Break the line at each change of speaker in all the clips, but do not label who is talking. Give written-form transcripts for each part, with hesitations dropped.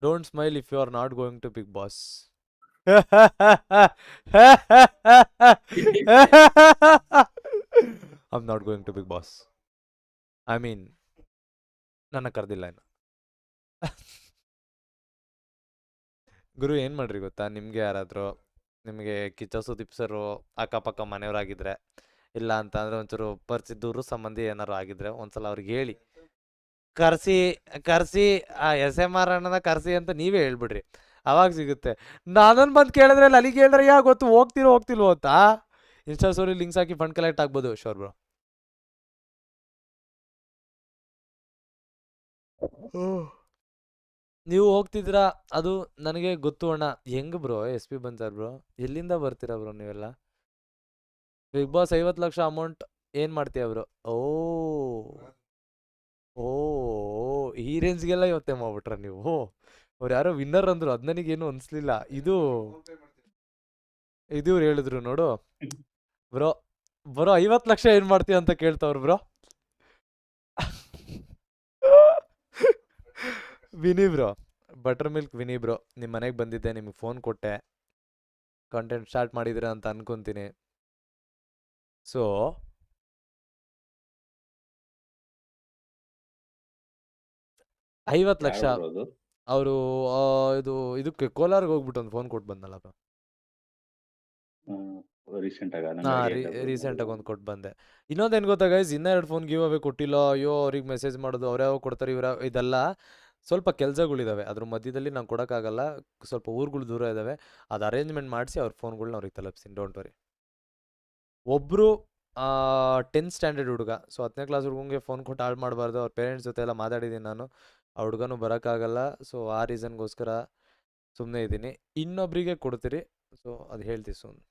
Don't smile if you are not going to Bigg Boss. I not going to Bigg Boss. I mean ನನ್ನ ಕರೆದಿಲ್ಲ ಇನ್ನು. ಗುರು ಏನು ಮಾಡ್ರಿ ಗೊತ್ತಾ, ನಿಮಗೆ ಯಾರಾದರೂ ನಿಮಗೆ ಕಿಚ್ಚ ಸುದೀಪ್ ಸರು ಅಕ್ಕಪಕ್ಕ ಮನೆಯವರಾಗಿದ್ದರೆ, ಇಲ್ಲ ಅಂತ ಅಂದರೆ ಒಂಚೂರು ಪರಿಚಿತ ದೂರ ಸಂಬಂಧಿ ಏನಾರು ಆಗಿದ್ರೆ ಒಂದ್ಸಲ ಅವ್ರಿಗೆ ಹೇಳಿ, ಕರೆಸಿ ಕರೆಸಿ ಆ ಎಸ್ ಎಮ್ ಆರ್ ಅಣ್ಣನ ಕರೆಸಿ ಅಂತ ನೀವೇ ಹೇಳ್ಬಿಡ್ರಿ. ಅವಾಗ ಸಿಗುತ್ತೆ. ನಾನೊಂದು ಬಂದು ಕೇಳಿದ್ರೆ ಅಲ್ಲಿಗೆ ಹೇಳಿದ್ರೆ ಯಾ ಗೊತ್ತು ಹೋಗ್ತಿಲ್ವೋ ಅಂತ. ಇನ್ಸ್ಟಾ ಸ್ಟೋರಿ ಲಿಂಕ್ಸ್ ಹಾಕಿ ಫಂಡ್ ಕಲೆಕ್ಟ್ ಆಗ್ಬೋದು. Sure bro. ನೀವು ಹೋಗ್ತಿದ್ದೀರಾ ಅದು ನನಗೆ ಗೊತ್ತು ಅಣ್ಣ. ಹೆಂಗ್ ಬ್ರೋ ಎಸ್ ಪಿ ಬಂತಾರ ಬ್ರೋ? ಎಲ್ಲಿಂದ ಬರ್ತೀರಾ ಬ್ರೋ ನೀವೆಲ್ಲ? ಬಿಗ್ ಬಾಸ್ 50 ಲಕ್ಷ ಅಮೌಂಟ್ ಏನು ಮಾಡ್ತೀಯ ಬ್ರೋ? ಓ ಓ ಈ ರೇಂಜ್ಗೆಲ್ಲ ಇವತ್ತೇ ಮಾಡ್ಬಿಟ್ರ ನೀವು? ಅವ್ರು ಯಾರೋ ವಿನ್ನರ್ ಅಂದ್ರು, ಅದು ನನಗೇನು ಅನಿಸ್ಲಿಲ್ಲ. ಇದು ಇವ್ರು ಹೇಳಿದ್ರು ನೋಡು ಬ್ರೋ. ಬ್ರೋ 50 ಲಕ್ಷ ಏನು ಮಾಡ್ತೀಯ ಅಂತ ಕೇಳ್ತಾವ್ರು bro. Vini bro, buttermilk Vini bro, ನಿಮ್ಮ ಮನೆಗೆ ಬಂದಿದ್ದೆ, ನಿಮಗೆ ಫೋನ್ ಕೊಟ್ಟೆ, ಕಂಟೆಂಟ್ ಸ್ಟಾರ್ಟ್ ಮಾಡಿದ್ದೀರಾ ಅಂತ ಅನ್ಕೊಂತೀನಿ. ಸೊ 50 ಲಕ್ಷ ಅವರು ಇದಕ್ಕೆ ಕೋಲಾರ್ಗೆ ಹೋಗ್ಬಿಟ್ಟು ಒಂದು ಫೋನ್ ಕೊಟ್ಟು ಬಂದಲ್ಲ ಬ್ರೋ. ರೀಸೆಂಟಾಗಿ ಒಂದು ಕೊಟ್ಟು ಬಂದೆ. ಇನ್ನೊಂದೇನು ಗೊತ್ತಾ ಗೈಸ್, ಇನ್ನೂ 2 ಫೋನ್ ಗಿವ್ ಅವೇ ಕೊಟ್ಟಿಲ್ಲ. ಅಯ್ಯೋ ಅವ್ರಿಗೆ ಮೆಸೇಜ್ ಮಾಡೋದು, ಅವ್ರು ಯಾವ ಕೊಡ್ತಾರೆ ಇದೆಲ್ಲ ಸ್ವಲ್ಪ ಕೆಲಸಗಳಿದ್ದಾವೆ. ಅದ್ರ ಮಧ್ಯದಲ್ಲಿ ನಾನು ಕೊಡೋಕ್ಕಾಗಲ್ಲ. ಸ್ವಲ್ಪ ಊರುಗಳು ದೂರ ಇದ್ದಾವೆ. ಅದು ಅರೇಂಜ್ಮೆಂಟ್ ಮಾಡಿಸಿ ಅವ್ರ ಫೋನ್ಗಳ್ನ ಅವ್ರಿಗೆ ತಲುಪಿಸ್ತೀನಿ. Don't worry. ಒಬ್ಬರು 10th ಸ್ಟ್ಯಾಂಡರ್ಡ್ ಹುಡುಗ. ಸೊ 10ನೇ ಕ್ಲಾಸ್ ಹುಡುಗಂಗೆ ಫೋನ್ ಕೊಟ್ಟು ಹಾಳು ಮಾಡಬಾರ್ದು. ಅವ್ರ ಪೇರೆಂಟ್ಸ್ ಜೊತೆ ಎಲ್ಲ ಮಾತಾಡಿದ್ದೀನಿ ನಾನು. ಆ ಹುಡುಗನೂ ಬರೋಕ್ಕಾಗಲ್ಲ. ಸೊ ಆ ರೀಸನ್ಗೋಸ್ಕರ ಸುಮ್ಮನೆ ಇದ್ದೀನಿ. ಇನ್ನೊಬ್ಬರಿಗೆ ಕೊಡ್ತೀರಿ. ಸೊ ಅದು ಹೇಳ್ತೀವಿ ಸುಮ್ಮನೆ.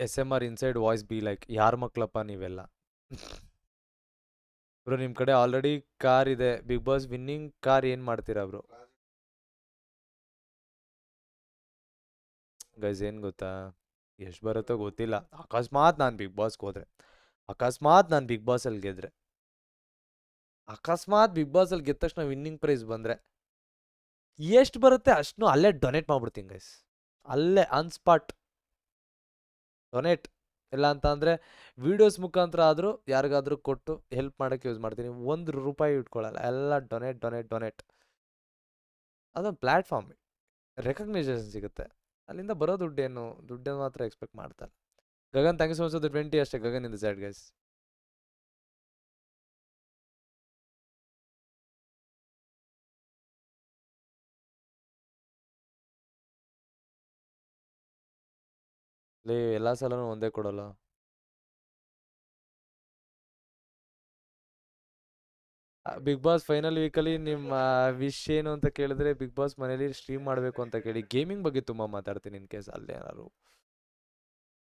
S M R inside voice be like, ಯಾರ ಮಕ್ಕಳಪ್ಪ ನೀವೆಲ್ಲ? ಬ್ರೋ ನಿಮ್ಮ ಕಡೆ ಆಲ್ರೆಡಿ ಕಾರ್ ಇದೆ. ಬಿಗ್ ಬಾಸ್ ವಿನ್ನಿಂಗ್ ಕಾರ್ ಏನು ಮಾಡ್ತೀರಾ ಬ್ರೋ? ಗೈಸ್ ಏನು ಗೊತ್ತಾ, ಎಷ್ಟು ಬರುತ್ತೋ ಗೊತ್ತಿಲ್ಲ. ಅಕಸ್ಮಾತ್ ನಾನು ಬಿಗ್ ಬಾಸ್ಗೆ ಹೋದ್ರೆ, ಅಕಸ್ಮಾತ್ ನಾನು ಬಿಗ್ ಬಾಸಲ್ಲಿ ಗೆದ್ರೆ, ಅಕಸ್ಮಾತ್ ಬಿಗ್ ಬಾಸಲ್ಲಿ ಗೆದ್ದ ತಕ್ಷಣ ವಿನ್ನಿಂಗ್ ಪ್ರೈಸ್ ಬಂದರೆ ಎಷ್ಟು ಬರುತ್ತೆ ಅಷ್ಟು ಅಲ್ಲೇ ಡೊನೇಟ್ ಮಾಡ್ಬಿಡ್ತೀನಿ ಗೈಸ್. ಅಲ್ಲೇ ಆನ್ ಸ್ಪಾಟ್ ಡೊನೇಟ್. ಇಲ್ಲ ಅಂತ ಅಂದರೆ ವೀಡಿಯೋಸ್ ಮುಖಾಂತರ ಆದರೂ ಯಾರಿಗಾದ್ರೂ ಕೊಟ್ಟು ಹೆಲ್ಪ್ ಮಾಡೋಕ್ಕೆ ಯೂಸ್ ಮಾಡ್ತೀನಿ. 1 ರೂಪಾಯಿ ಇಟ್ಕೊಳ್ಳಲ್ಲ, ಎಲ್ಲ ಡೊನೇಟ್ ಡೊನೇಟ್ ಡೊನೇಟ್. ಅದೊಂದು ಪ್ಲ್ಯಾಟ್ಫಾರ್ಮ್, ರೆಕಗ್ನೈಸೇಷನ್ ಸಿಗುತ್ತೆ. ಅಲ್ಲಿಂದ ಬರೋ ದುಡ್ಡೇನು ಮಾತ್ರ ಎಕ್ಸ್ಪೆಕ್ಟ್ ಮಾಡ್ತಾರೆ. Gagan thank you so much for the 20 ಅಷ್ಟೇ. Gagan in the side guys. ಲೇ ಎಲ್ಲ ಸಲನೂ ಒಂದೇ ಕೊಡಲ್ಲ. ಬಿಗ್ ಬಾಸ್ ಫೈನಲ್ ವೀಕಲ್ಲಿ ನಿಮ್ಮ ವಿಶ್ ಏನು ಅಂತ ಕೇಳಿದ್ರೆ, ಬಿಗ್ ಬಾಸ್ ಮನೇಲಿ ಸ್ಟ್ರೀಮ್ ಮಾಡಬೇಕು ಅಂತ ಕೇಳಿ. ಗೇಮಿಂಗ್ ಬಗ್ಗೆ ತುಂಬ ಮಾತಾಡ್ತೀನಿ ಇನ್ ಕೇಸ್ ಅಲ್ಲೇ ಏನಾದ್ರು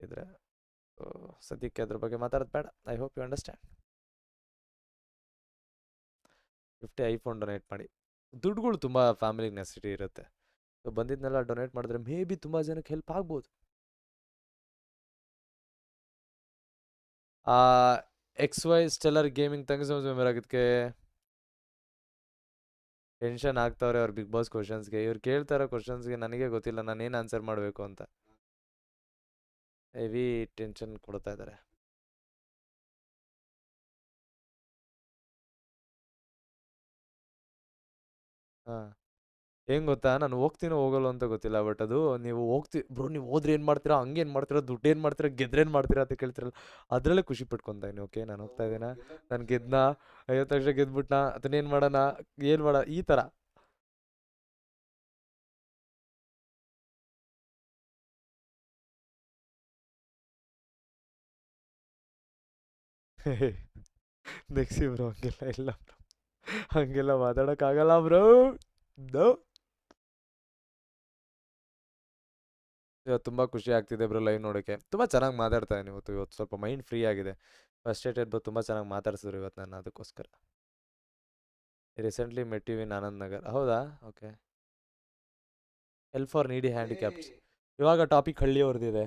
ಇದ್ರೆ. ಸದ್ಯಕ್ಕೆ ಅದ್ರ ಬಗ್ಗೆ ಮಾತಾಡೋದು ಬೇಡ. I hope you understand. 50 iPhone donate ಮಾಡಿ. ದುಡ್ಡುಗಳು ತುಂಬ ಫ್ಯಾಮಿಲಿಗೆ ನೆಸಿಟಿ ಇರುತ್ತೆ. ಸೊ ಬಂದಿದ್ದನ್ನೆಲ್ಲ ಡೊನೇಟ್ ಮಾಡಿದ್ರೆ ಮೇ ಬಿ ತುಂಬ ಜನಕ್ಕೆ ಹೆಲ್ಪ್ ಆಗ್ಬೋದು. XY stellar gaming thank you so much member ಆಗಿದ್ದಕ್ಕೆ. ಟೆನ್ಷನ್ ಆಗ್ತಾವ್ರೆ ಅವ್ರು ಬಿಗ್ ಬಾಸ್ ಕ್ವಶನ್ಸ್ಗೆ. ಇವ್ರು ಕೇಳ್ತಾರೋ ಕ್ವಶನ್ಸ್ಗೆ ನನಗೆ ಗೊತ್ತಿಲ್ಲ ನಾನೇನು ಆನ್ಸರ್ ಮಾಡಬೇಕು ಅಂತ. ಹೆವಿ ಟೆನ್ಷನ್ ಕೊಡ್ತಾ ಇದ್ದಾರೆ. ಹಾಂ, ಹೆಂಗೆ ಗೊತ್ತಾ, ನಾನು ಹೋಗ್ತೀನೋ ಹೋಗಲ್ಲ ಅಂತ ಗೊತ್ತಿಲ್ಲ. ಬಟ್ ಅದು ನೀವು ಬ್ರೋ ನೀವು ಹೋದ್ರೆ ಏನು ಮಾಡ್ತೀರಾ, ಹಂಗೇನು ಮಾಡ್ತೀರಾ, ದುಡ್ಡು ಏನು ಮಾಡ್ತೀರಾ, ಗೆದ್ರೆ ಏನು ಮಾಡ್ತೀರಾ ಅಂತ ಕೇಳ್ತಿರಲ್ಲ, ಅದರಲ್ಲೇ ಖುಷಿ ಪಟ್ಕೊತೀನಿ. ಓಕೆ ನಾನು ಹೋಗ್ತಾ ಇದ್ದೀನ, ನಾನು ಗೆದ್ನ, 50 ಲಕ್ಷ ಗೆದ್ಬಿಟ್ನ, ಅದನ್ನೇನು ಮಾಡೋಣ, ಏನು ಮಾಡ ಈ ಥರ. ನೆಕ್ಸಿ ಬ್ರೋ, ಹಂಗೆಲ್ಲ ಇಲ್ಲ ಬ್ರೋ, ಹಂಗೆಲ್ಲ ಮಾತಾಡೋಕ್ಕಾಗಲ್ಲ ಬ್ರೋ. ನೋ. ಇವತ್ತು ತುಂಬ ಖುಷಿ ಆಗ್ತಿದೆ ಬ್ರೋ ಲೈವ್ ನೋಡೋಕ್ಕೆ. ತುಂಬ ಚೆನ್ನಾಗಿ ಮಾತಾಡ್ತಾ ಇದ್ದೀನಿ ಇವತ್ತು ಸ್ವಲ್ಪ ಮೈಂಡ್ ಫ್ರೀ ಆಗಿದೆ. ಫ್ರಸ್ಟ್ರೇಟೆಡ್ ಬಟ್ ತುಂಬ ಚೆನ್ನಾಗಿ ಮಾತಾಡ್ಸಿದ್ರು ಇವತ್ತು ನಾನು, ಅದಕ್ಕೋಸ್ಕರ. Recently met you in Anand Nagar. ಹೌದಾ? ಓಕೆ. ಹೆಲ್ಪ್ ಫಾರ್ ನೀಡಿ ಹ್ಯಾಂಡಿಕ್ಯಾಪ್ಸ್. ಇವಾಗ ಟಾಪಿಕ್ ಹಳ್ಳಿಯವ್ರದ್ದಿದೆ.